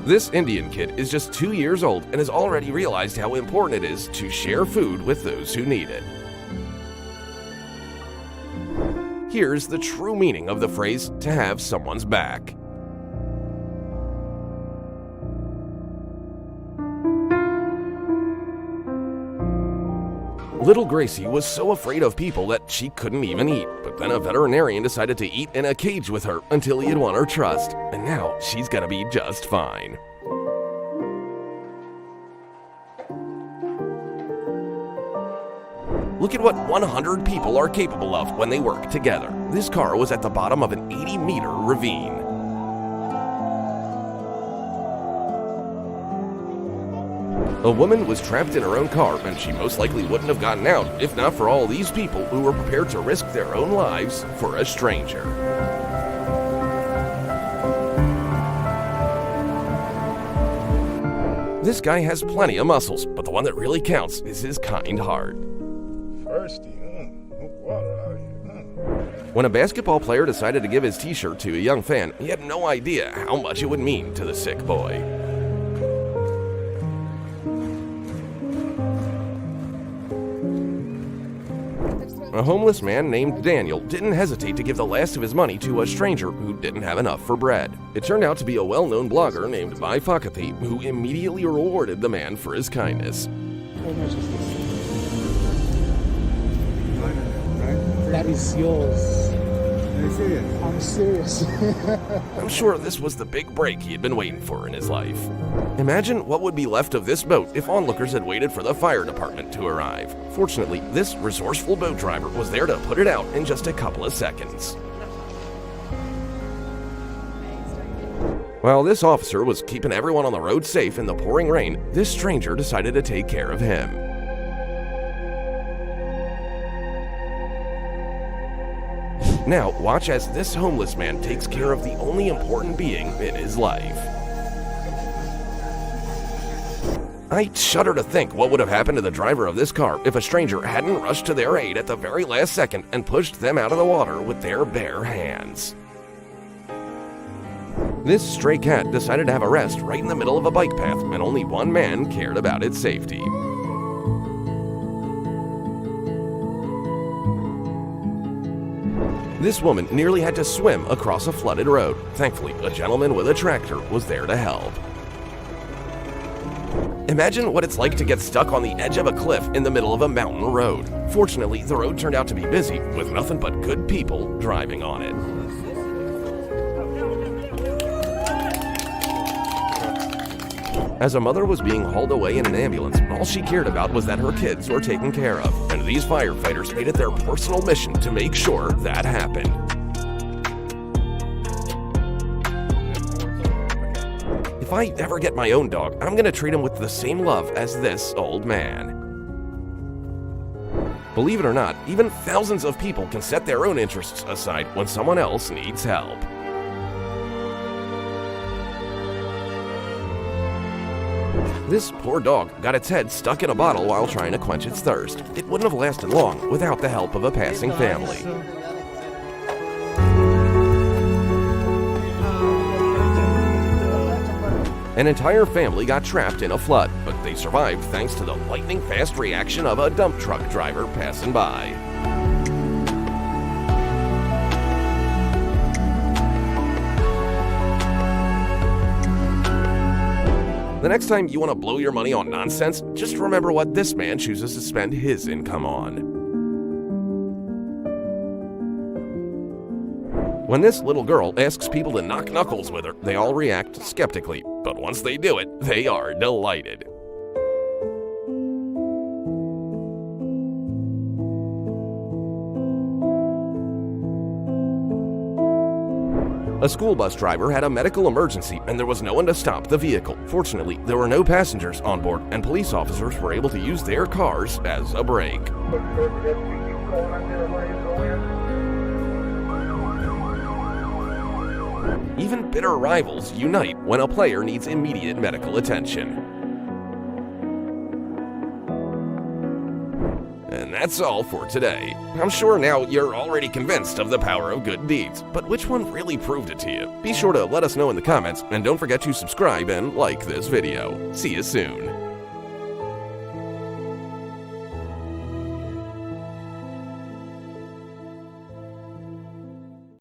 This Indian kid is just 2 years old and has already realized how important it is to share food with those who need it. Here's the true meaning of the phrase, to have someone's back. Little Gracie was so afraid of people that she couldn't even eat, but then a veterinarian decided to eat in a cage with her until he had won her trust, and now she's gonna be just fine. Look at what 100 people are capable of when they work together. This car was at the bottom of an 80-meter ravine. A woman was trapped in her own car, and she most likely wouldn't have gotten out if not for all these people who were prepared to risk their own lives for a stranger. This guy has plenty of muscles, but the one that really counts is his kind heart. Thirsty, water out here. When a basketball player decided to give his t-shirt to a young fan, he had no idea how much it would mean to the sick boy. A homeless man named Daniel didn't hesitate to give the last of his money to a stranger who didn't have enough for bread. It turned out to be a well-known blogger named Bai Fakati who immediately rewarded the man for his kindness. That is yours. I'm serious. I'm sure this was the big break he had been waiting for in his life. Imagine what would be left of this boat if onlookers had waited for the fire department to arrive. Fortunately, this resourceful boat driver was there to put it out in just a couple of seconds. While this officer was keeping everyone on the road safe in the pouring rain, this stranger decided to take care of him. Now, watch as this homeless man takes care of the only important being in his life. I shudder to think what would have happened to the driver of this car if a stranger hadn't rushed to their aid at the very last second and pushed them out of the water with their bare hands. This stray cat decided to have a rest right in the middle of a bike path, and only one man cared about its safety. This woman nearly had to swim across a flooded road. Thankfully, a gentleman with a tractor was there to help. Imagine what it's like to get stuck on the edge of a cliff in the middle of a mountain road. Fortunately, the road turned out to be busy, with nothing but good people driving on it. As a mother was being hauled away in an ambulance, all she cared about was that her kids were taken care of, and these firefighters made it their personal mission to make sure that happened. If I ever get my own dog, I'm gonna treat him with the same love as this old man. Believe it or not, even thousands of people can set their own interests aside when someone else needs help. This poor dog got its head stuck in a bottle while trying to quench its thirst. It wouldn't have lasted long without the help of a passing family. An entire family got trapped in a flood, but they survived thanks to the lightning-fast reaction of a dump truck driver passing by. The next time you want to blow your money on nonsense, just remember what this man chooses to spend his income on. When this little girl asks people to knock knuckles with her, they all react skeptically, but once they do it, they are delighted. A school bus driver had a medical emergency and there was no one to stop the vehicle. Fortunately, there were no passengers on board and police officers were able to use their cars as a brake. Even bitter rivals unite when a player needs immediate medical attention. And that's all for today. I'm sure now you're already convinced of the power of good deeds, but which one really proved it to you? Be sure to let us know in the comments, and don't forget to subscribe and like this video. See you soon.